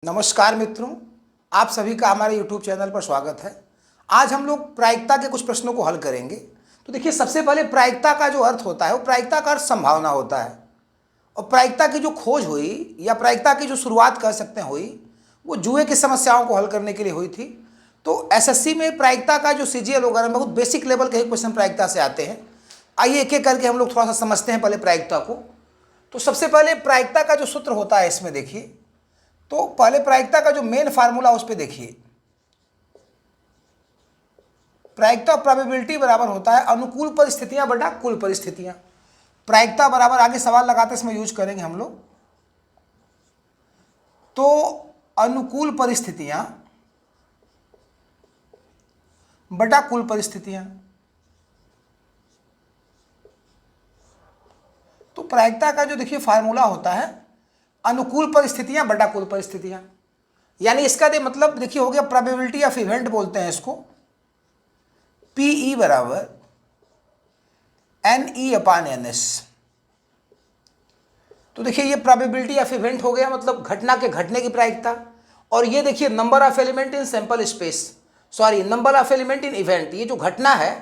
नमस्कार मित्रों, आप सभी का हमारे YouTube चैनल पर स्वागत है। आज हम लोग प्रायिकता के कुछ प्रश्नों को हल करेंगे। तो देखिए, सबसे पहले प्रायिकता का जो अर्थ होता है वो प्रायिकता का अर्थ संभावना होता है। और प्रायिकता की जो खोज हुई या प्रायिकता की जो शुरुआत कह सकते हैं हुई, वो जुए की समस्याओं को हल करने के लिए हुई थी। तो एसएससी में प्रायिकता का जो सीजीएल वगैरह बहुत बेसिक लेवल के ही क्वेश्चन प्रायिकता से आते हैं। आइए एक एक करके हम लोग थोड़ा सा समझते हैं पहले प्रायिकता को। तो सबसे पहले प्रायिकता का जो सूत्र होता है इसमें देखिए, तो पहले प्रायिकता का जो मेन फार्मूला उस पर देखिए। प्रायिकता प्रोबेबिलिटी बराबर होता है अनुकूल परिस्थितियां बटा कुल परिस्थितियां। प्रायिकता बराबर, आगे सवाल लगाते इसमें यूज करेंगे हम लोग, तो अनुकूल परिस्थितियां बटा कुल परिस्थितियां। तो प्रायिकता का जो देखिए फार्मूला होता है अनुकूल परिस्थितियां बटा कुल परिस्थितियां, यानी इसका मतलब देखिए हो गया प्रोबेबिलिटी ऑफ इवेंट बोलते हैं इसको, पीई बराबर NE अपान NS। तो देखिए ये प्रोबेबिलिटी ऑफ इवेंट हो गया, मतलब घटना के घटने की प्रायिकता। और ये देखिए number of element in sample space, sorry number of element in event. ये जो घटना है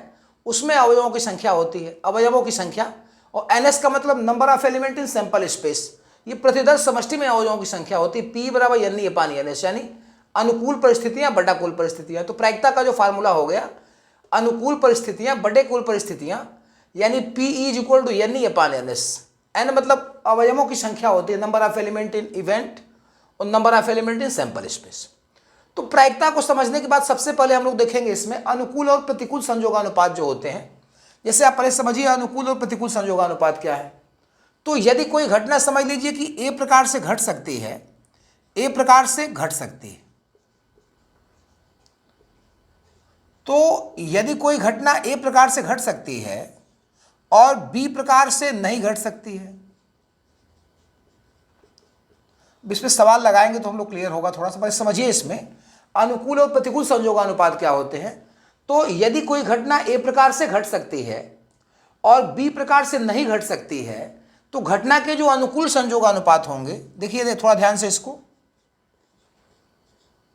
उसमें अवयवों की संख्या होती है, अवयवों की संख्या। और NS का मतलब number of element in sample space, ये प्रतिदर्श समष्टि में अवयवों की संख्या होती है। P बराबर NE अपान NS, यानी अनुकूल परिस्थितियां बटा कुल परिस्थितियां। तो प्रायिकता का जो फार्मूला हो गया अनुकूल परिस्थितियां बटे कुल परिस्थितियां, यानी PE is equal to NE upon NS। N मतलब अवयवों की संख्या होती है, number of element in event और number of element in sample space. तो प्रायिकता को समझने के बाद सबसे पहले हम लोग देखेंगे इसमें अनुकूल और प्रतिकूल संयोगानुपात जो होते हैं। जैसे आप पहले समझिए अनुकूल और प्रतिकूल संयोगानुपात क्या है। तो यदि कोई घटना समझ लीजिए कि A प्रकार से घट सकती है, A प्रकार से घट सकती है, तो यदि कोई घटना A प्रकार से घट सकती है और B प्रकार से नहीं घट सकती है, इस पर सवाल लगाएंगे तो हम लोग क्लियर होगा। थोड़ा सा पहले समझिए इसमें अनुकूल और प्रतिकूल संयोगानुपात क्या होते हैं। तो यदि कोई घटना A प्रकार से घट सकती है और B प्रकार से नहीं घट सकती है, तो घटना के जो अनुकूल संयोगानुपात होंगे, देखिए थोड़ा ध्यान से इसको,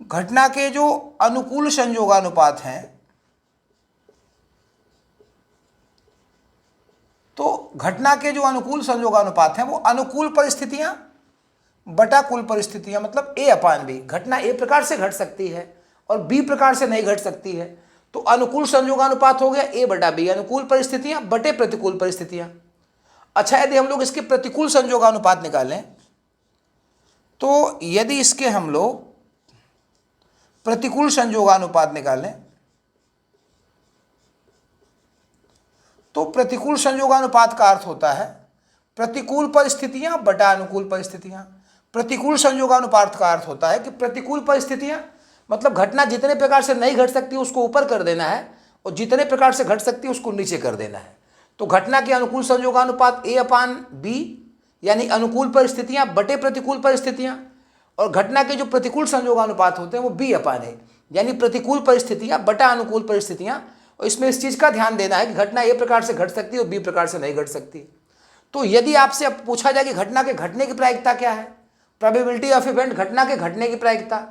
घटना के जो अनुकूल संयोगानुपात हैं, तो घटना के जो अनुकूल संयोगानुपात हैं वो अनुकूल परिस्थितियां बटा कुल परिस्थितियां, मतलब A अपान B। घटना A प्रकार से घट सकती है और B प्रकार से नहीं घट सकती है, तो अनुकूल संयोगानुपात हो गया A बटा B, अनुकूल परिस्थितियां बटे प्रतिकूल परिस्थितियां। अच्छा, यदि हम लोग इसके प्रतिकूल संयोगानुपात निकालें, तो यदि इसके हम लोग प्रतिकूल संयोगानुपात निकालें, तो प्रतिकूल संयोगानुपात का अर्थ होता है प्रतिकूल परिस्थितियां बटा अनुकूल परिस्थितियां। प्रतिकूल संयोगानुपात का अर्थ होता है कि प्रतिकूल परिस्थितियां मतलब घटना जितने प्रकार से नहीं घट सकती उसको ऊपर कर देना है और जितने प्रकार से घट सकती है उसको नीचे कर देना है। तो घटना के अनुकूल संयोगानुपात A अपान B, यानी अनुकूल परिस्थितियां बटे प्रतिकूल परिस्थितियां। और घटना के जो प्रतिकूल संयोगानुपात होते हैं वो B अपान A, यानी प्रतिकूल परिस्थितियां बटा अनुकूल परिस्थितियां। और इसमें इस चीज़ का ध्यान देना है कि घटना A प्रकार से घट सकती है और B प्रकार से नहीं घट सकती। तो यदि आपसे अब पूछा जाए कि घटना के घटने की प्रायिकता क्या है, प्रोबेबिलिटी ऑफ इवेंट, घटना के घटने की प्रायिकता,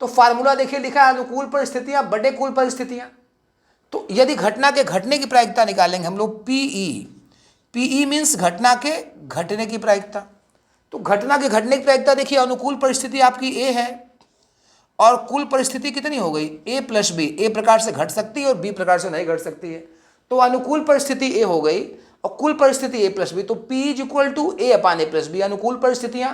तो फार्मूला देखिए लिखा है अनुकूल परिस्थितियां बटे कुल परिस्थितियां। तो यदि घटना के घटने की प्रायिकता निकालेंगे हम लोग PE मीन्स घटना के घटने की प्रायिकता। तो घटना के घटने की प्रायिकता देखिए अनुकूल परिस्थिति आपकी A है और कुल परिस्थिति कितनी हो गई A प्लस B। A प्रकार से घट सकती है और B प्रकार से नहीं घट सकती है, तो अनुकूल परिस्थिति A हो गई और कुल परिस्थिति A प्लस B। तो P is equal to A upon A plus B, अनुकूल परिस्थितियां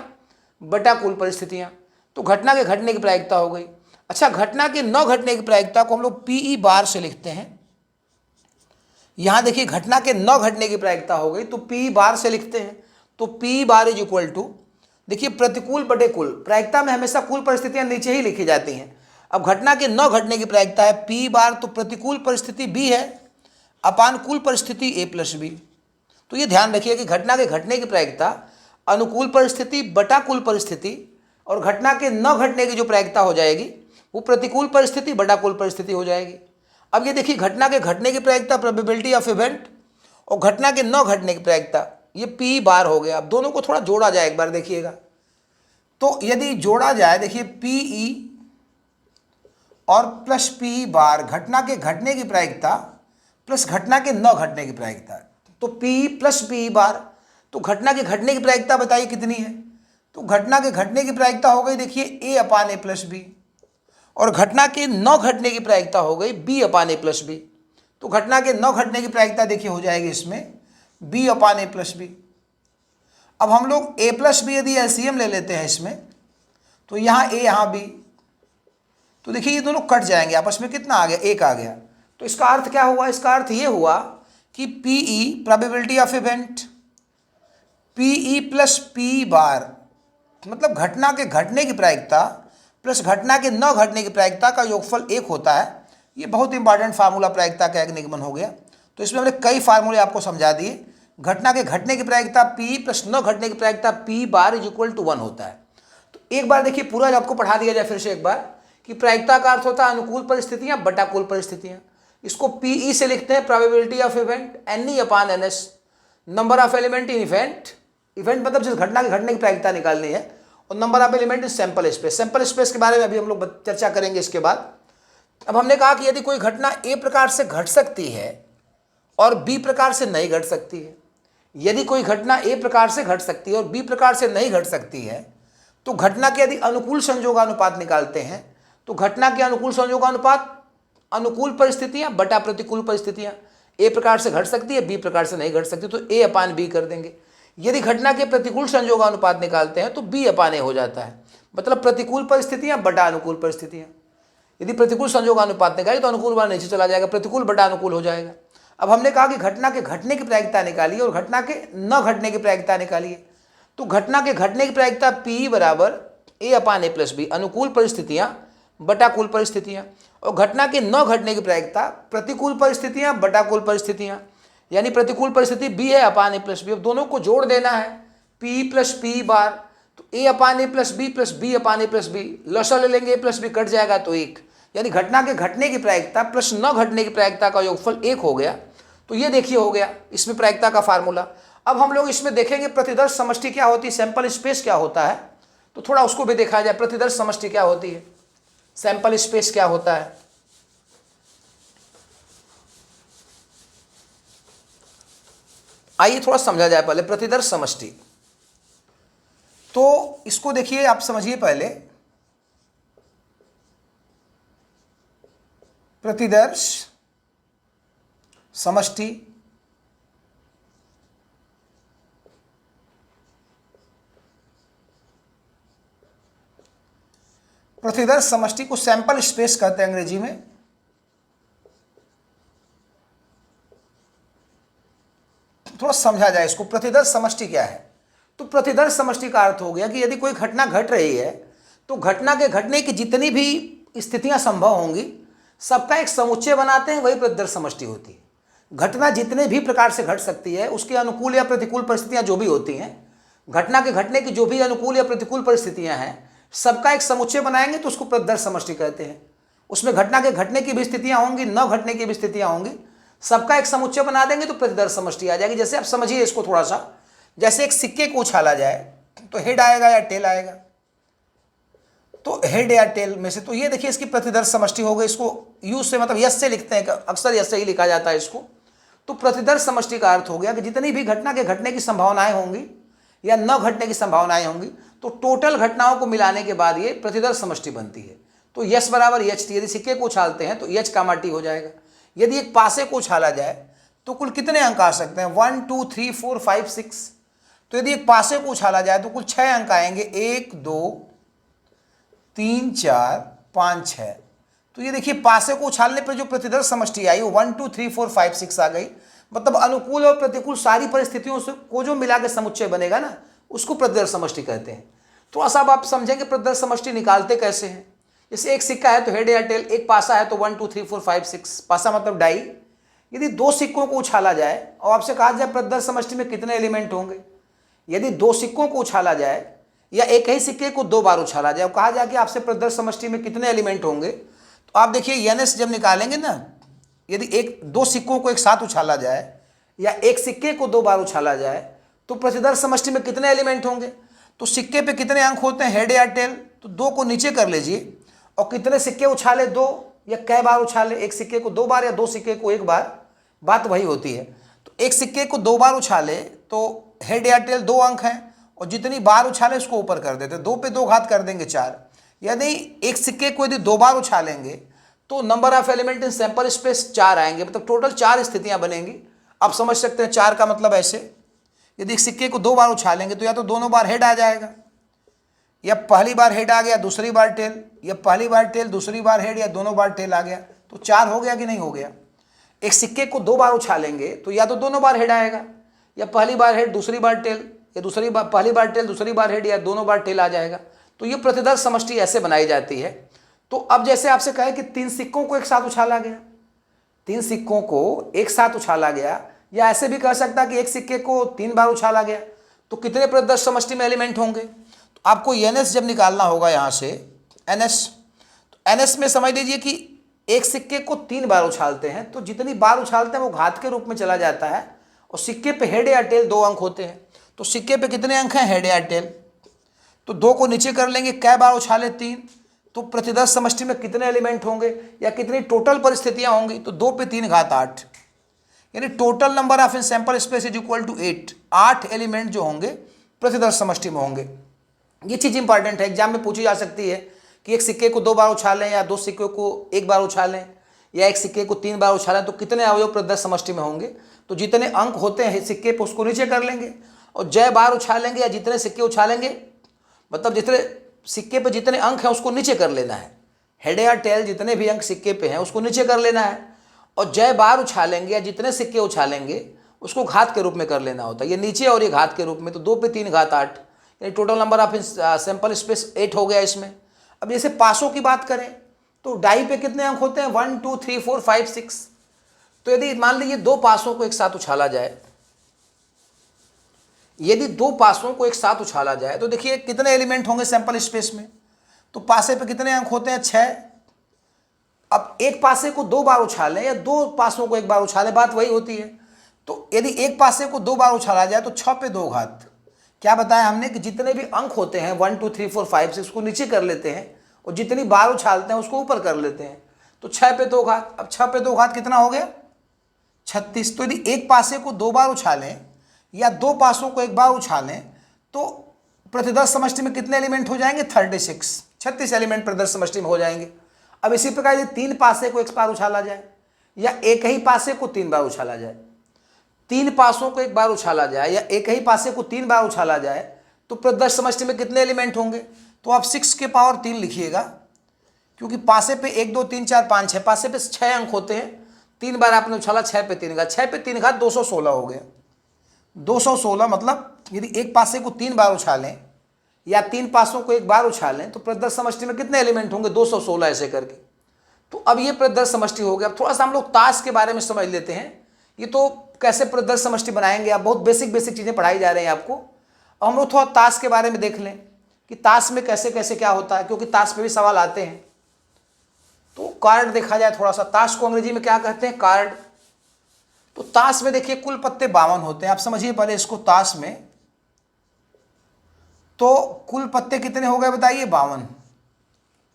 बटा कुल परिस्थितियां। तो घटना के घटने की प्रायिकता हो गई। अच्छा, घटना के न घटने की प्रायिकता को हम लोग PE बार से लिखते हैं। यहां देखिए घटना के न घटने की प्रायिकता हो गई तो PE बार से लिखते हैं। तो PE bar is equal to, देखिए प्रतिकूल बटे कुल, प्रायिकता में हमेशा कुल परिस्थितियां नीचे ही लिखी जाती हैं। अब घटना के न घटने की प्रायिकता है PE बार, तो प्रतिकूल परिस्थिति B है अपान कुल परिस्थिति A प्लस B। तो ये ध्यान रखिए कि घटना के घटने की प्रायिकता अनुकूल परिस्थिति बटा कुल परिस्थिति, और घटना के न घटने की जो प्रायिकता हो जाएगी वो प्रतिकूल परिस्थिति बटा कुल परिस्थिति हो जाएगी। अब ये देखिए घटना के घटने की प्रायिकता प्रोबेबिलिटी ऑफ इवेंट और घटना के न घटने की प्रायिकता ये P बार हो गया। अब दोनों को थोड़ा जोड़ा जाए एक बार देखिएगा। तो यदि जोड़ा जाए, देखिए पीई और प्लस पी बार, घटना के घटने की प्रायिकता प्लस घटना के न घटने की प्रायिकता। तो पी प्लस पी बार, तो घटना के घटने की प्रायिकता बताइए कितनी है। तो घटना के घटने की प्रायिकता हो गई देखिए ए अपान ए प्लस बी, और घटना के न घटने की प्रायिकता हो गई बी अपान ए प्लस बी। तो घटना के न घटने की प्रायिकता देखिए हो जाएगी इसमें बी अपान ए प्लस बी। अब हम लोग ए प्लस बी यदि एलसीएम ले लेते हैं इसमें, तो यहाँ ए यहाँ बी, तो देखिए ये दोनों कट जाएंगे आपस में, कितना आ गया, एक आ गया। तो इसका अर्थ क्या हुआ, इसका अर्थ ये हुआ कि P E probability of event, P E plus P bar, मतलब घटना के घटने की प्रायिकता प्लस घटना के न घटने की प्रायिकता का योगफल एक होता है। ये बहुत इंपॉर्टेंट फार्मूला प्रायिकता का एक निगमन हो गया। तो इसमें हमने कई फार्मूले आपको समझा दिए। घटना के घटने की प्रायिकता पी प्लस न घटने की प्रायिकता P bar is equal to 1 होता है। तो एक बार देखिए पूरा आपको पढ़ा दिया जाए फिर से एक बार, कि प्रायिकता का अर्थ होता है अनुकूल परिस्थितियां बटा कुल परिस्थितियां। इसको पीई से लिखते हैं probability of event, N upon N S, number of element in event, event मतलब जिस घटना के घटने की प्रायिकता निकालनी है, और number of element in sample space. Sample space के बारे में अभी हम लोग चर्चा करेंगे इसके बाद। अब हमने कहा कि यदि कोई घटना ए प्रकार से घट सकती है और बी प्रकार से नहीं घट सकती है, यदि कोई घटना ए प्रकार से घट सकती है और बी प्रकार से नहीं घट सकती है, तो घटना के यदि अनुकूल संयोगानुपात निकालते हैं, तो घटना के अनुकूल संयोगानुपात अनुकूल परिस्थितियां बटा प्रतिकूल परिस्थितियां, ए प्रकार से घट सकती है बी प्रकार से नहीं घट सकती, तो ए अपान बी कर देंगे। यदि घटना के प्रतिकूल संयोगानुपात निकालते हैं तो बी अपान ए हो जाता है, मतलब प्रतिकूल परिस्थितियां बटा अनुकूल परिस्थितियां। यदि प्रतिकूल संयोगानुपात निकाली तो अनुकूल वाला नीचे चला जाएगा, प्रतिकूल बटा अनुकूल हो जाएगा। अब हमने कहा कि घटना के घटने की प्रायिकता निकालिए और घटना के न घटने की प्रायिकता निकालिए। तो घटना के घटने की प्रायिकता पी बराबर ए अपान ए प्लस बी, अनुकूल परिस्थितियां बटा कुल परिस्थितियां, और घटना के न घटने की प्रायिकता प्रतिकूल परिस्थितियां बटा कुल परिस्थितियां, यानी प्रतिकूल परिस्थिति बी है अपान ए प्लस बी। अब दोनों को जोड़ देना है, पी प्लस पी बार, तो ए अपान ए प्लस बी अपान ए प्लस बी, लसा ले लेंगे, ए प्लस बी कट जाएगा तो एक, यानी घटना के घटने की प्रायिकता प्लस न घटने की प्रायिकता का योगफल एक हो गया। तो ये देखिए हो गया इसमें प्रायिकता का फार्मूला। अब हम लोग इसमें देखेंगे प्रतिदर्श समष्टि क्या होती है, सैंपल स्पेस क्या होता है, तो थोड़ा उसको भी देखा जाए। प्रतिदर्श समष्टि क्या होती है, सैंपल स्पेस क्या होता है। आइए थोड़ा समझा जाए पहले प्रतिदर्श समष्टि। तो इसको देखिए आप समझिए पहले, प्रतिदर्श समष्टि प्रतिदर्श समष्टि को सैंपल स्पेस कहते हैं अंग्रेजी में। थोड़ा समझा जाए इसको, प्रतिदर्श समष्टि क्या है। तो प्रतिदर्श समष्टि का अर्थ हो गया कि यदि कोई घटना घट रही है तो घटना के घटने की जितनी भी स्थितियां संभव होंगी सबका एक समुच्चय बनाते हैं, वही प्रतिदर्श समष्टि होती है। घटना जितने भी प्रकार से घट सकती है उसके अनुकूल या प्रतिकूल परिस्थितियां जो भी होती हैं, घटना के घटने की जो भी अनुकूल या प्रतिकूल परिस्थितियां हैं सबका एक समुच्चय बनाएंगे तो उसको प्रतिदर्श समष्टि कहते हैं। उसमें घटना के घटने की भी स्थितियां होंगी, न घटने की भी स्थितियां होंगी, सबका एक समुच्चय बना देंगे तो प्रतिदर्श समष्टि आ जाएगी। जैसे आप समझिए इसको थोड़ा सा, जैसे एक सिक्के को उछाला जाए तो हेड आएगा या टेल आएगा, तो हेड या टेल में से, तो ये देखिए इसकी प्रतिदर्श समष्टि हो गई। इसको यू से मतलब यस से लिखते हैं, अक्सर यस से ही लिखा जाता है इसको। तो प्रतिदर्श समष्टि का अर्थ हो गया कि जितनी भी घटना के घटने की संभावनाएं होंगी या न घटने की संभावनाएं होंगी, तो टोटल घटनाओं को मिलाने के बाद ये प्रतिदर्श समष्टि बनती है। तो यस बराबर एच टी, यदि सिक्के को उछालते हैं तो एच कामा टी हो जाएगा। यदि एक पासे को उछाला जाए तो कुल कितने अंक आ सकते हैं, 1 2 3 4 5 6। तो यदि एक पासे को उछाला जाए तो कुल 6 अंक आएंगे, 1 2 3 4 5 6। तो ये देखिए पासे को उछालने पर जो प्रतिदर्श समष्टि आई वो 1 2 3 4 5 6 आ गई। मतलब अनुकूल और प्रतिकूल सारी परिस्थितियों से को जो मिला के समुच्चय बनेगा ना, उसको प्रतिदर्श समष्टि कहते हैं। तो ऐसा अब आप समझेंगे प्रतिदर्श समष्टि निकालते कैसे हैं। जैसे एक सिक्का है तो हेड या टेल, एक पासा है तो 1 2 3 4 5 6, पासा मतलब डाई। यदि दो सिक्कों को उछाला जाए और आपसे कहा जाए प्रतिदर्श समष्टि में कितने एलिमेंट होंगे, यदि दो सिक्कों को उछाला जाए या एक ही सिक्के को 2 बार उछाला जाए, कहा जाए कि आपसे प्रतिदर्श समष्टि में कितने एलिमेंट होंगे, तो आप देखिए एनएस जब निकालेंगे ना, यदि एक दो सिक्कों को एक साथ उछाला जाए या एक सिक्के को 2 बार उछाला जाए तो प्रतिदर्श समष्टि में कितने एलिमेंट होंगे। तो सिक्के पे कितने अंक होते हैं, हेड या टेल, तो 2 को नीचे कर लीजिए और कितने सिक्के उछाले, 2, या कई बार उछाले, एक सिक्के को 2 बार या 2 सिक्के को 1 बार, बात वही होती है। तो एक सिक्के को 2 बार उछाले तो हेड या टेल 2 अंक हैं, और जितनी बार उछाले उसको ऊपर कर देते, 2 पे 2 घात कर देंगे 4। यानी एक सिक्के को यदि 2 बार उछालेंगे तो number of element in sample space 4 आएंगे, मतलब टोटल 4 स्थितियां बनेंगी। आप समझ सकते हैं 4 का मतलब ऐसे, यदि एक सिक्के को 2 बार उछालेंगे तो या तो दोनों बार हेड आ जाएगा, या पहली बार हेड आ गया दूसरी बार टेल, या पहली बार टेल दूसरी बार हेड, या दोनों बार टेल आ गया, तो 4 हो गया कि नहीं हो गया। एक सिक्के को 2 बार उछालेंगे तो या तो दोनों बार हेड आएगा, या पहली बार हेड दूसरी बार टेल, या दूसरी बार पहली बार टेल दूसरी बार हेड, या दोनों बार टेल आ जाएगा। तो ये प्रतिदर्श समष्टि ऐसे बनाई जाती है। तो अब जैसे आपसे कहे कि 3 सिक्कों को एक साथ उछाला गया, 3 सिक्कों को एक साथ उछाला गया, या ऐसे भी कह सकता कि एक सिक्के को 3 बार उछाला गया, तो कितने प्रतिदर्श समष्टि में एलिमेंट होंगे। तो आपको एनएस जब निकालना होगा यहाँ से एनएस, तो एनएस में समझ लीजिए कि एक सिक्के को 3 बार उछालते हैं तो जितनी बार उछालते हैं वो घात के रूप में चला जाता है, और सिक्के पे हेड या टेल 2 अंक होते हैं। तो सिक्के पे कितने अंक हैं, हेड या टेल, तो 2 को नीचे कर लेंगे, कै बार उछाले 3, तो प्रतिदर्श समष्टि में कितने एलिमेंट होंगे या कितनी टोटल परिस्थितियां होंगी, तो 2 पे 3 घात 8, यानी total number of in sample space is equal to 8। 8 element जो होंगे प्रतिदर्श समष्टि में होंगे। ये चीज़ इंपॉर्टेंट है, एग्जाम में पूछी जा सकती है कि एक सिक्के को 2 बार उछालें, या 2 सिक्के को 1 बार उछालें, या एक सिक्के को 3 बार उछालें, तो कितने अवयव प्रतिदर्श समष्टि में होंगे। तो जितने अंक होते हैं सिक्के पे उसको नीचे कर लेंगे, और जय बार उछालेंगे या जितने सिक्के उछालेंगे, मतलब जितने सिक्के पे जितने अंक हैं उसको नीचे कर लेना है, हेड या टेल जितने भी अंक सिक्के पे हैं उसको नीचे कर लेना है, और जय बार उछालेंगे या जितने सिक्के उछालेंगे उसको घात के रूप में कर लेना होता है, ये नीचे और ये घात के रूप में। तो 2 पे 3 घात 8, यानी total number of sample space 8 हो गया इसमें। अब जैसे पासों की बात करें तो डाई पे कितने अंक होते हैं, 1 2 3 4 5 6। तो यदि मान लीजिए 2 पासों को एक साथ उछाला जाए, यदि 2 पासों को एक साथ उछाला जाए तो देखिए कितने एलिमेंट होंगे सैंपल स्पेस में। तो पासे पे कितने अंक होते हैं, 6। अब एक पासे को 2 बार उछालें या 2 पासों को 1 बार उछालें, बात वही होती है। तो यदि एक पासे को 2 बार उछाला जाए तो 6 पे 2 घात, क्या बताया हमने कि जितने भी अंक होते हैं 1 2 3 4 5 6 को नीचे कर लेते हैं, और जितनी बार उछालते हैं उसको ऊपर कर लेते हैं। तो 6 पे 2 घात, अब 6 पे 2 घात कितना हो गया, 36। तो यदि एक पासे को 2 बार उछालें या 2 पासों को 1 बार उछालें तो प्रतिदर्श समष्टि में कितने एलिमेंट हो जाएंगे, 36 एलिमेंट प्रतिदर्श समष्टि में हो जाएंगे। अब इसी प्रकार यदि 3 पासे को 1 बार उछाला जाए या एक ही पासे को 3 बार उछाला जाए, 3 पासों को 1 बार उछाला जाए या एक ही पासे को 3 बार उछाला जाए तो प्रतिदर्श समष्टि में कितने एलिमेंट होंगे। तो आप 6 के पावर 3 लिखिएगा, क्योंकि पासे पे 1 2 3 4 5 6 पासे पे 6 अंक होते हैं, 3 बार आपने उछाला, 6 पे 3 घात, 6 पे 3 घात 216 हो गया। 216 मतलब यदि एक पासे को 3 बार उछालें या 3 पासों को 1 बार उछालें तो प्रतिदर्श समष्टि में कितने एलिमेंट होंगे, 216 ऐसे करके। तो अब ये प्रतिदर्श समष्टि हो गया। अब थोड़ा सा हम लोग ताश के बारे में समझ लेते हैं, ये तो कैसे प्रतिदर्श समष्टि बनाएंगे, आप बहुत बेसिक चीज़ें पढ़ाई जा रही हैं आपको। अब हम लोग थोड़ा ताश के बारे में देख लें कि ताश में कैसे कैसे क्या होता है, क्योंकि ताश पे भी सवाल आते हैं। तो कार्ड देखा जाए थोड़ा सा, ताश को अंग्रेजी में क्या कहते हैं, कार्ड। तो ताश में देखिए कुल पत्ते 52 होते हैं, आप समझिए पहले इसको। ताश में तो कुल पत्ते कितने हो गए बताइए, 52,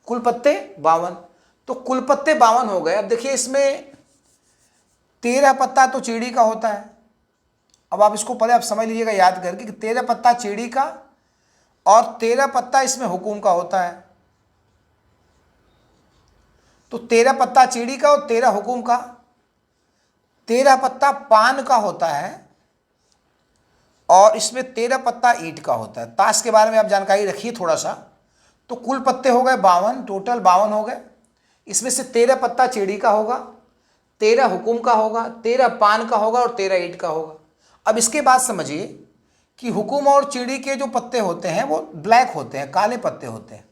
कुल पत्ते 52। तो कुल पत्ते 52 हो गए। अब देखिए इसमें 13 पत्ता तो चिड़ी का होता है। अब आप इसको पहले आप समझ लीजिएगा याद करके कि 13 पत्ता चिड़ी का और 13 पत्ता इसमें हुकुम का होता है। तो 13 पत्ता चिड़ी का और 13 हुकुम का, 13 पत्ता पान का होता है और इसमें 13 पत्ता ईंट का होता है। ताश के बारे में आप जानकारी रखिए थोड़ा सा। तो कुल पत्ते हो गए 52, टोटल 52 हो गए। इसमें से 13 पत्ता चिड़ी का होगा, 13 हुकुम का होगा, 13 पान का होगा और 13 ईंट का होगा। अब इसके बाद समझिए कि हुकुम और चिड़ी के जो पत्ते होते हैं वो ब्लैक होते हैं, काले पत्ते होते हैं।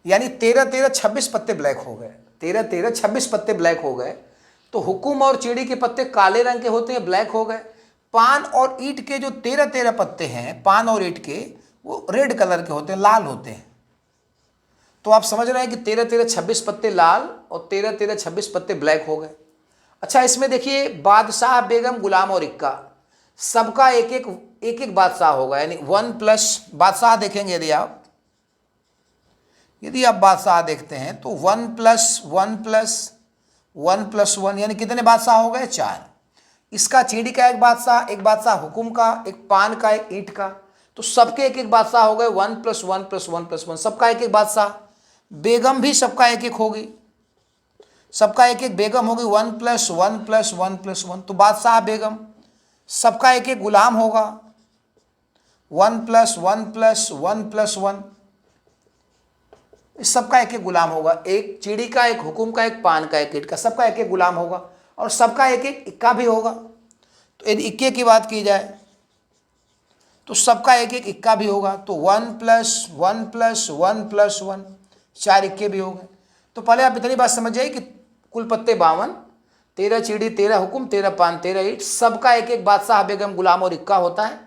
यानी 13 13 26 पत्ते ब्लैक हो गए, 13 13 26 पत्ते ब्लैक हो गए। तो हुकुम और चिड़ी के पत्ते काले रंग के होते हैं, ब्लैक हो गए। पान और ईंट के जो 13 13 पत्ते हैं, पान और ईंट के, वो रेड कलर के होते हैं, लाल होते हैं। तो आप समझ रहे हैं कि 13 13 26 पत्ते लाल और 13 13 26 पत्ते ब्लैक हो गए। अच्छा, इसमें देखिए बादशाह, बेगम, गुलाम और इक्का, सबका एक एक बादशाह होगा, यानी 1 प्लस बादशाह देखेंगे यदि आप बादशाह देखते हैं तो 1 प्लस 1 प्लस 1 प्लस 1 यानी कितने बादशाह हो गए? 4। इसका चींटी का एक बादशाह हुकुम का, एक पान का, एक ईंट का, तो सबके एक एक बादशाह हो गए। 1 प्लस 1 प्लस 1 प्लस 1 सबका एक एक बादशाह। बेगम भी सबका एक एक होगी, सबका एक एक बेगम होगी। 1 प्लस 1 प्लस 1 प्लस 1 तो बादशाह बेगम। सबका एक एक गुलाम होगा। 1 प्लस 1 प्लस 1 प्लस 1 सबका एक एक गुलाम होगा। एक चिड़ी का, एक हुकुम का, एक पान का, एक ईंट का, सबका एक एक गुलाम होगा और सबका एक एक इक्का भी होगा। तो यदि इक्के की बात की जाए तो सबका एक एक इक्का भी होगा। तो 1 प्लस 1 प्लस 1 प्लस 1 4 इक्के भी हो गए। तो पहले आप इतनी बात समझ जाइए कि कुल पत्ते 52, 13 चिड़ी, 13 हुकुम, 13 पान, 13 ईंट, सबका एक एक बादशाह बेगम गुलाम और इक्का होता है।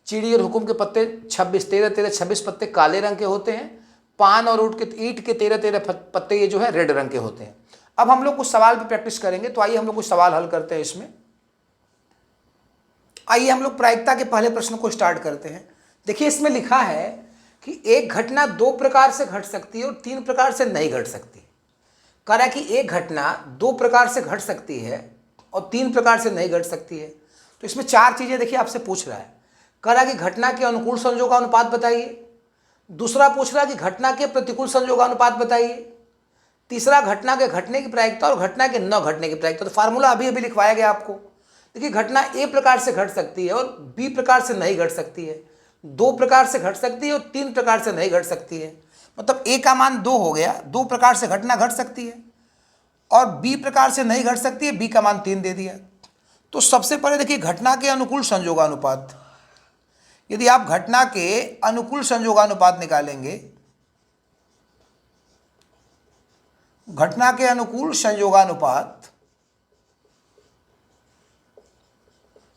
चिड़ी और हुकुम के पत्ते 26, 13 13 26 पत्ते काले रंग के होते हैं। पान और ईंट के 13 13 पत्ते ये जो है रेड रंग के होते हैं। अब हम लोग कुछ सवाल पे प्रैक्टिस करेंगे, तो आइए हम लोग कुछ सवाल हल करते हैं इसमें। आइए हम लोग प्रायिकता के पहले प्रश्न को स्टार्ट करते हैं। देखिए इसमें लिखा है कि एक घटना 2 प्रकार से घट सकती है और 3 प्रकार से नहीं घट सकती। कह रहा है कि एक घटना 2 प्रकार से घट सकती है और 3 प्रकार से नहीं घट सकती है। तो इसमें 4 चीजें देखिए आपसे पूछ रहा है। कह रहा है कि घटना के अनुकूल संयोगानुपात बताइए। दूसरा पूछ रहा है कि घटना के प्रतिकूल संयोगानुपात बताइए। तीसरा घटना के घटने की प्रायिकता और घटना के न घटने की प्रायिकता। तो फार्मूला अभी अभी लिखवाया गया आपको। देखिए घटना ए प्रकार से घट सकती है और बी प्रकार से नहीं घट सकती है, 2 प्रकार से घट सकती है और 3 प्रकार से नहीं घट सकती है। मतलब ए का मान 2 हो गया, 2 प्रकार से घटना घट सकती है और बी प्रकार से नहीं घट सकती है, बी का मान 3 दे दिया। तो सबसे पहले देखिए घटना के अनुकूल संयोगानुपात। यदि आप घटना के अनुकूल संयोगानुपात निकालेंगे, घटना के अनुकूल संयोगानुपात,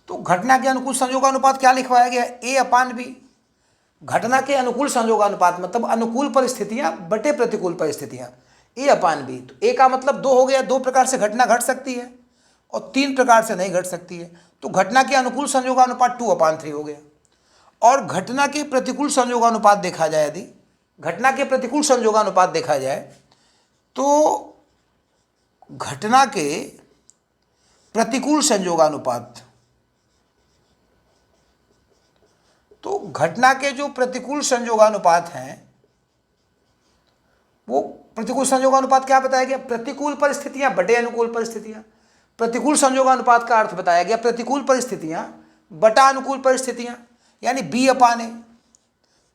तो घटना के अनुकूल संयोगानुपात क्या लिखवाया गया? ए अपान बी। घटना के अनुकूल संयोगानुपात मतलब अनुकूल परिस्थितियां बटे प्रतिकूल परिस्थितियां, ए अपान बी। तो ए का मतलब 2 हो गया, 2 प्रकार से घटना घट सकती है और 3 प्रकार से नहीं घट सकती है। तो घटना के अनुकूल संयोगानुपात 2 अपान 3 हो गया। और घटना के प्रतिकूल संयोगानुपात देखा जाए, यदि घटना के प्रतिकूल संयोगानुपात देखा जाए तो घटना के प्रतिकूल संयोगानुपात, तो घटना के जो प्रतिकूल संयोगानुपात हैं वो प्रतिकूल संयोगानुपात क्या बताया गया? प्रतिकूल परिस्थितियां बटे अनुकूल परिस्थितियां। प्रतिकूल संयोगानुपात का अर्थ बताया गया प्रतिकूल परिस्थितियां बटा अनुकूल परिस्थितियां, यानी बी अपान ए।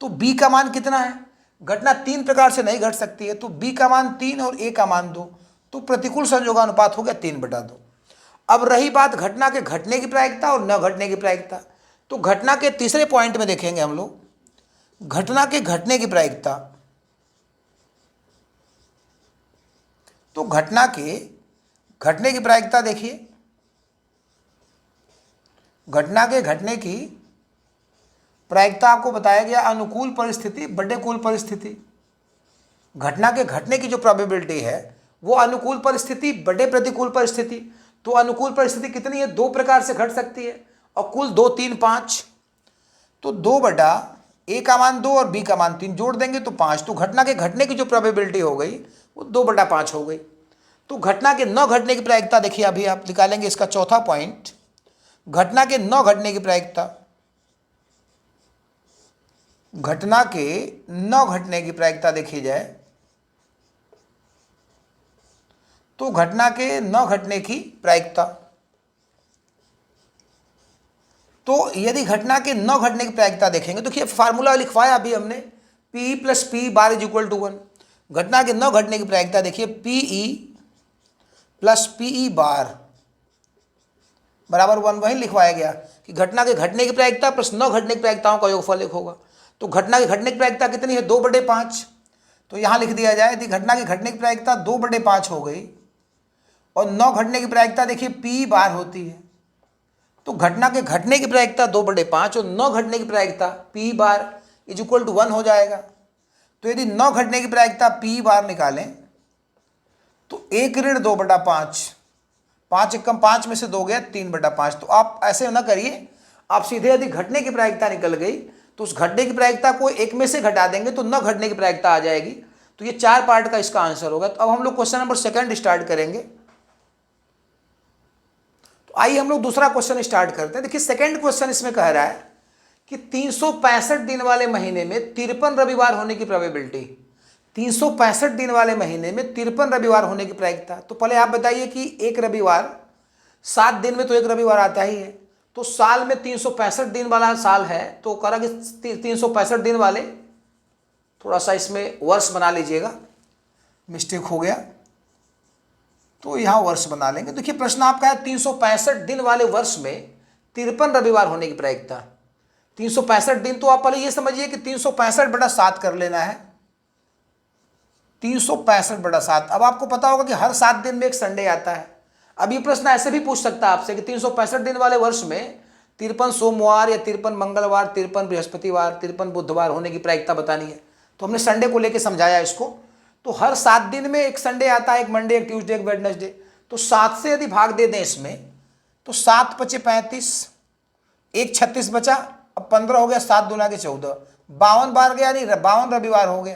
तो बी का मान कितना है? घटना 3 प्रकार से नहीं घट सकती है, तो बी का मान 3 और ए का मान 2, तो प्रतिकूल संयोगानुपात हो गया 3/2। अब रही बात घटना के घटने की प्रायिकता और न घटने की प्रायिकता। तो घटना के तीसरे पॉइंट में देखेंगे हम लोग घटना के घटने की प्रायिकता। तो घटना के घटने की प्रायिकता देखिए, घटना के घटने की प्रायिकता आपको बताया गया अनुकूल परिस्थिति बटे कुल परिस्थिति। घटना के घटने की जो प्रोबेबिलिटी है वो अनुकूल परिस्थिति बटे प्रतिकूल परिस्थिति। तो अनुकूल परिस्थिति कितनी है? 2 प्रकार से घट सकती है और कुल 2 3 5, तो 2 बटा ए का मान 2 और बी का मान 3 जोड़ देंगे तो 5। तो घटना के घटने की जो प्रोबेबिलिटी हो गई वो 2/5 हो गई। तो घटना के न घटने की प्रायिकता देखिए अभी आप निकालेंगे इसका चौथा पॉइंट, घटना के न घटने की प्रायिकता। घटना के न घटने की प्रायिकता देखी जाए तो घटना के न घटने की प्रायिकता, तो यदि घटना के न घटने की प्रायिकता देखेंगे तो देखिए फार्मूला लिखवाया अभी हमने, P plus P bar is equal to 1। घटना के न घटने की प्रायिकता देखिए पीई प्लस पीई बार बराबर 1। वही लिखवाया गया कि घटना के घटने की प्रायिकता प्लस न घटने की प्रायिकताओं का योगफल एक होगा। तो घटना की घटने की प्रायिकता कितनी है? 2/5। तो यहाँ लिख दिया जाए यदि घटना की घटने की प्रायिकता 2/5 हो गई और न घटने की प्रायिकता देखिए पी बार होती है, तो घटना के घटने की प्रायिकता 2/5 और न घटने की प्रायिकता P bar is equal to 1 हो जाएगा। तो यदि न घटने की प्रायिकता पी बार निकालें तो 1 ऋण 2/5, 5 एकम 5 में से 2 गया 3/5। तो आप ऐसे ना करिए, आप सीधे यदि घटने की प्रायिकता निकल गई तो उस घटने की प्रायिकता को एक में से घटा देंगे तो न घटने की प्रायिकता आ जाएगी। तो ये 4 पार्ट का इसका आंसर होगा। तो अब हम लोग क्वेश्चन नंबर 2 स्टार्ट करेंगे। तो आइए हम लोग दूसरा क्वेश्चन स्टार्ट करते हैं। देखिए सेकंड क्वेश्चन इसमें कह रहा है कि 365 दिन वाले महीने में 53 रविवार होने की प्रोबेबिलिटी, 365 दिन वाले महीने में 53 रविवार होने की प्रायिकता। तो पहले आप बताइए कि एक रविवार, 7 दिन में तो एक रविवार आता ही है, तो साल में 365 दिन वाला साल है, तो करा कि 365 दिन वाले, थोड़ा सा इसमें वर्ष बना लीजिएगा, मिस्टेक हो गया तो यहाँ वर्ष बना लेंगे। देखिए प्रश्न आपका है 365 दिन वाले वर्ष में 53 रविवार होने की प्रायिकता। 365 दिन, तो आप पहले ये समझिए कि 365/7 कर लेना है, 365/7। अब आपको पता होगा कि हर 7 दिन में एक संडे आता है। अब ये प्रश्न ऐसे भी पूछ सकता है आपसे कि 365 दिन वाले वर्ष में 53 सोमवार या 53 मंगलवार, 53 बृहस्पतिवार, 53 बुधवार होने की प्रायिकता बतानी है। तो हमने संडे को लेके समझाया इसको। तो हर 7 दिन में एक संडे आता है, एक मंडे, एक ट्यूसडे, एक वेडनेसडे। तो 7 से यदि भाग दे दें इसमें तो 7 × 5 = 35, एक 36 बचा, अब 15 हो गया, 7 दूना के 14, 52 बार गया, नहीं 52 रविवार हो गया।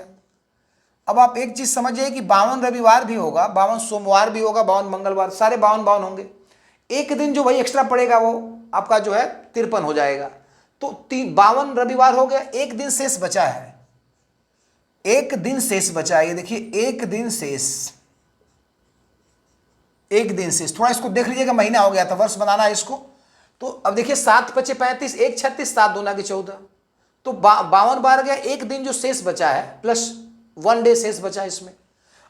अब आप एक चीज समझिए कि 52 रविवार भी होगा, 52 सोमवार भी होगा, 52 मंगलवार, सारे 52 होंगे। एक दिन जो भाई एक्स्ट्रा पड़ेगा वो आपका जो है 53 हो जाएगा। तो 52 रविवार हो गया, एक दिन शेष बचा है, एक दिन शेष बचा है। ये देखिए एक दिन शेष, एक दिन शेष। थोड़ा इसको देख लीजिएगा, महीना हो गया था, वर्ष बनाना है इसको। तो अब देखिए 7 × 5 = 35, एक 36, 7 दूना के 14, तो 52 बार गया, एक दिन जो शेष बचा है प्लस 1 डे शेष बचा इसमें।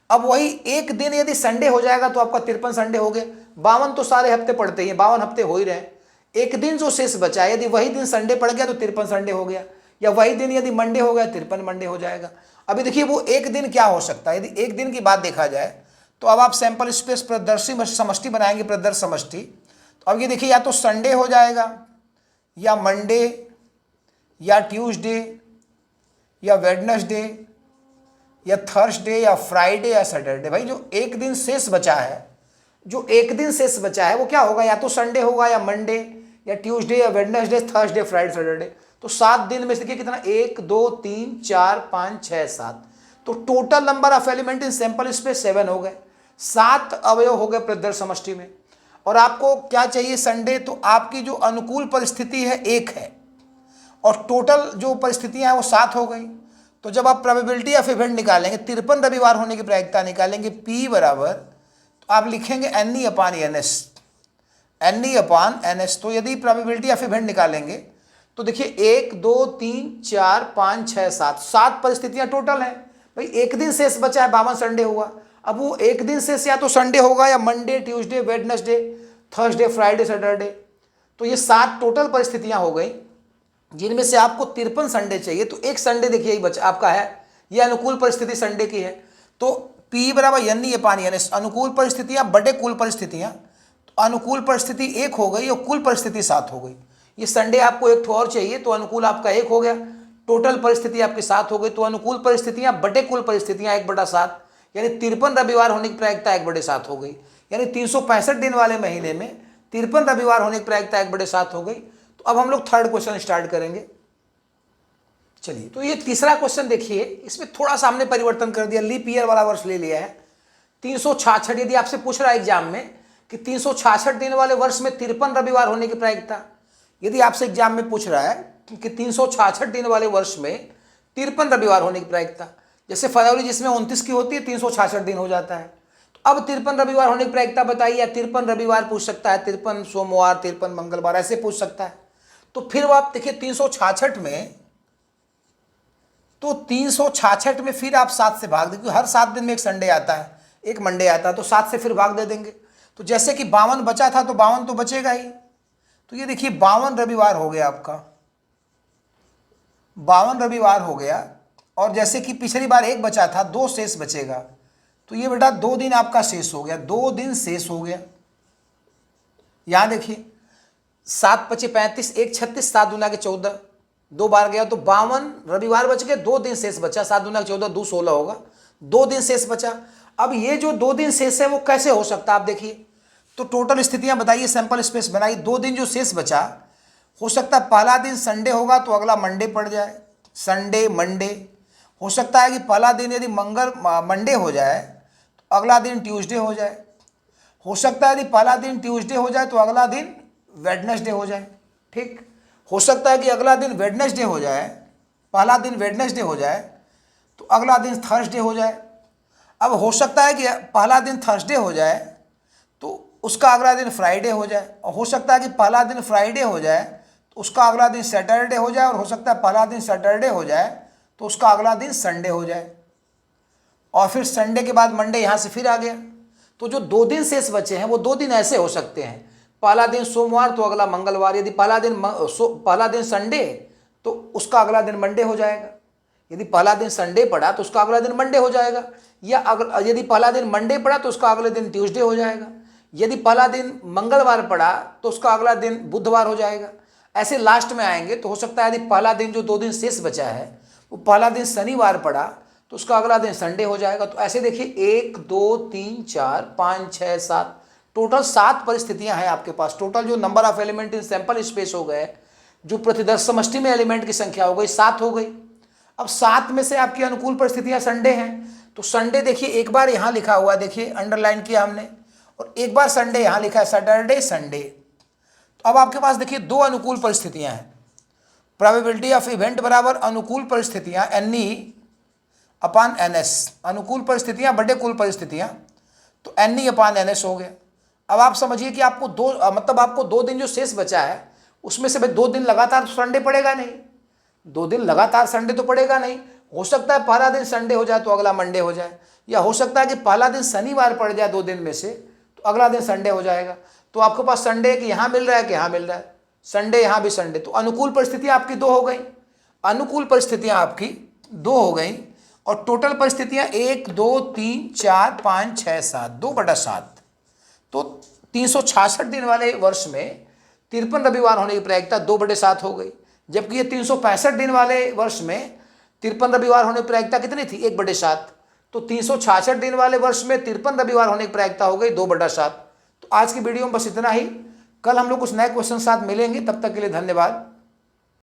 अब वही एक दिन यदि संडे हो जाएगा तो आपका 53 संडे हो गए। 52 तो सारे हफ्ते पड़ते ही, 52 हफ्ते हो ही रहे। एक दिन जो शेष बचा है, यदि वही दिन संडे पड़ गया तो 53 संडे हो गया, या वही दिन यदि मंडे हो गया 53 मंडे हो जाएगा। अभी देखिए वो एक दिन क्या हो सकता है। यदि एक दिन की बात देखा जाए तो अब आप सैंपल स्पेस प्रदर्शी समष्टि बनाएंगे, प्रदर्श समष्टि। तो अब ये देखिए या तो संडे हो जाएगा, या मंडे, या ट्यूसडे, या वेडनेसडे, या थर्सडे, या फ्राइडे, या सैटरडे। भाई जो एक दिन शेष बचा है, जो एक दिन शेष बचा है वो क्या होगा, या तो संडे होगा, या मंडे, या ट्यूसडे, या वेडनेसडे, थर्सडे, फ्राइडे, सैटरडे। तो 7 दिन में से देखिए कितना, 1 2 3 4 5 6 7। तो total number of element in sample space 7 हो गए, 7 अवयव हो गए प्रदर्श समष्टि में। और आपको क्या चाहिए, संडे। तो आपकी जो अनुकूल परिस्थिति है 1 है, और टोटल जो परिस्थितियां हैं वो 7 हो गई। तो जब आप प्रोबेबिलिटी ऑफ इवेंट निकालेंगे, 53 रविवार होने की प्रायिकता निकालेंगे, P बराबर, तो आप लिखेंगे NE/NS, NE/NS। तो यदि प्रोबेबिलिटी ऑफ इवेंट निकालेंगे तो देखिए 1 2 3 4 5 6 7, 7 परिस्थितियां टोटल हैं। भाई एक दिन शेष बचा है, 52 संडे हुआ। अब वो एक दिन शेष या तो संडे होगा, या Monday, Tuesday, Wednesday, Thursday, Friday, Saturday. तो ये 7 टोटल परिस्थितियां हो गई, जिनमें से आपको 53 संडे चाहिए। तो एक संडे देखिए यही बचा आपका है, ये अनुकूल परिस्थिति संडे की है। तो P बराबर NE/NS, अनुकूल परिस्थितियां बटे कुल परिस्थितियां। तो अनुकूल परिस्थिति 1 हो गई और कुल परिस्थिति 7 हो गई। ये संडे आपको एक ठो और चाहिए, तो अनुकूल आपका 1 हो गया, टोटल परिस्थिति आपकी 7 हो गई। तो अनुकूल परिस्थितियां बटे कुल परिस्थितियां 1/7, यानी 53 रविवार होने की प्रायिकता 1/7 हो गई। यानी 365 दिन वाले महीने में 53 रविवार होने की प्रायिकता 1/7 हो गई। तो अब हम लोग थर्ड क्वेश्चन स्टार्ट करेंगे। चलिए, तो ये तीसरा क्वेश्चन देखिए, इसमें थोड़ा सा हमने परिवर्तन कर दिया, लीप ईयर वाला वर्ष ले लिया है। 366, यदि आपसे पूछ रहा है एग्जाम में कि 366 दिन वाले वर्ष में 53 रविवार होने की प्रायिकता, यदि आपसे एग्जाम में पूछ रहा है कि 366 दिन वाले वर्ष में 53 रविवार होने की प्रायिकता, जैसे फरवरी जिसमें 29 की होती है, 366 दिन हो जाता है। तो अब 53 रविवार होने की प्रायिकता बताइए, या 53 रविवार पूछ सकता है, 53 सोमवार, 53 मंगलवार, ऐसे पूछ सकता है। तो फिर वो आप देखिए 366 में, तो 366 में फिर आप 7 से भाग देंगे, हर 7 दिन में एक संडे आता है, एक मंडे आता है, तो 7 से फिर भाग दे देंगे। तो जैसे कि 52 बचा था, तो 52 तो बचेगा ही। तो ये देखिए 52 रविवार हो गया आपका, 52 रविवार हो गया। और जैसे कि पिछली बार 1 बचा था, 2 शेष बचेगा। तो ये बेटा 2 दिन आपका शेष हो गया, 2 दिन शेष हो गया। यहां देखिए 7 × 5 = 35, 1 36, 7 दूना के 14, 2 बार गया तो 52 रविवार बच गए, 2 दिन शेष बचा, 7 दूना के 14, 2 16 होगा, 2 दिन शेष बचा। अब ये जो 2 दिन शेष है वो कैसे हो सकता है आप देखिए। तो टोटल स्थितियां बताइए, सैंपल स्पेस बनाइए। 2 दिन जो शेष बचा हो सकता है पहला दिन संडे होगा तो अगला मंडे पड़ जाए, संडे मंडे। हो सकता है कि पहला दिन यदि मंडे हो जाए तो अगला दिन ट्यूसडे हो जाए। हो सकता है यदि पहला दिन ट्यूसडे हो जाए तो अगला दिन वेडनेसडे हो जाए। ठीक, हो सकता है कि अगला दिन वेडनेसडे हो जाए, पहला दिन वेडनेसडे हो जाए तो अगला दिन थर्सडे हो जाए। अब हो सकता है कि पहला दिन थर्सडे हो जाए तो उसका अगला दिन फ्राइडे हो जाए, और हो सकता है कि पहला दिन फ्राइडे हो जाए तो उसका अगला दिन सैटरडे हो जाए, और हो सकता है पहला दिन सैटरडे हो जाए तो उसका अगला दिन संडे हो जाए, और फिर संडे के बाद मंडे यहाँ से फिर आ गया। तो जो 2 दिन शेष बचे हैं वो 2 दिन ऐसे हो सकते हैं, पहला दिन सोमवार तो अगला मंगलवार। यदि पहला दिन संडे तो उसका अगला दिन मंडे हो जाएगा। यदि पहला दिन संडे पड़ा तो उसका अगला दिन मंडे हो जाएगा, या यदि पहला दिन मंडे पड़ा तो उसका अगले दिन ट्यूसडे हो जाएगा। यदि पहला दिन मंगलवार पड़ा तो उसका अगला दिन बुधवार हो जाएगा। ऐसे लास्ट में आएंगे तो हो सकता है यदि पहला दिन जो 2 दिन शेष बचा है वो पहला दिन शनिवार पड़ा तो उसका अगला दिन संडे हो जाएगा। तो ऐसे देखिए 1 2 3 4 5 6 7 टोटल 7 परिस्थितियां हैं आपके पास। टोटल जो number of element in sample space हो गए, जो प्रतिदर्श समष्टि में एलिमेंट की संख्या हो गई 7 हो गई। अब 7 में से आपकी अनुकूल परिस्थितियां संडे हैं, तो संडे देखिए एक बार यहाँ लिखा हुआ है, देखिए अंडरलाइन किया हमने, और एक बार संडे यहाँ लिखा है, सैटरडे संडे। तो अब आपके पास देखिए 2 अनुकूल परिस्थितियां हैं। प्रोबेबिलिटी ऑफ इवेंट बराबर अनुकूल परिस्थितियां NE अपान NS, अनुकूल परिस्थितियां बड़े कुल परिस्थितियां, तो NE अपान NS हो गया। अब आप समझिए कि आपको आपको 2 दिन जो शेष बचा है उसमें से भाई 2 दिन लगातार संडे पड़ेगा नहीं, 2 दिन लगातार संडे तो पड़ेगा नहीं। हो सकता है पहला दिन संडे हो जाए तो अगला मंडे हो जाए, या हो सकता है कि पहला दिन शनिवार पड़ जाए 2 दिन में से तो अगला दिन संडे हो जाएगा। तो आपके पास संडे कि यहाँ मिल रहा है कि यहाँ मिल रहा है, संडे यहाँ भी संडे। तो अनुकूल परिस्थितियाँ आपकी 2 हो गई, अनुकूल परिस्थितियाँ आपकी 2 हो गई, और टोटल परिस्थितियाँ 1 2 3 4 5 6 7 2/7। तो 366 दिन वाले वर्ष में 53 रविवार होने की प्रायिकता 2/7 हो गई, जबकि ये 365 दिन वाले वर्ष में 53 रविवार होने की प्रायिकता कितनी थी, 1/7। तो 366 दिन वाले वर्ष में 53 रविवार होने की प्रायिकता हो गई 2/7। तो आज की वीडियो में बस इतना ही। कल हम लोग कुछ नए क्वेश्चन साथ मिलेंगे, तब तक के लिए धन्यवाद।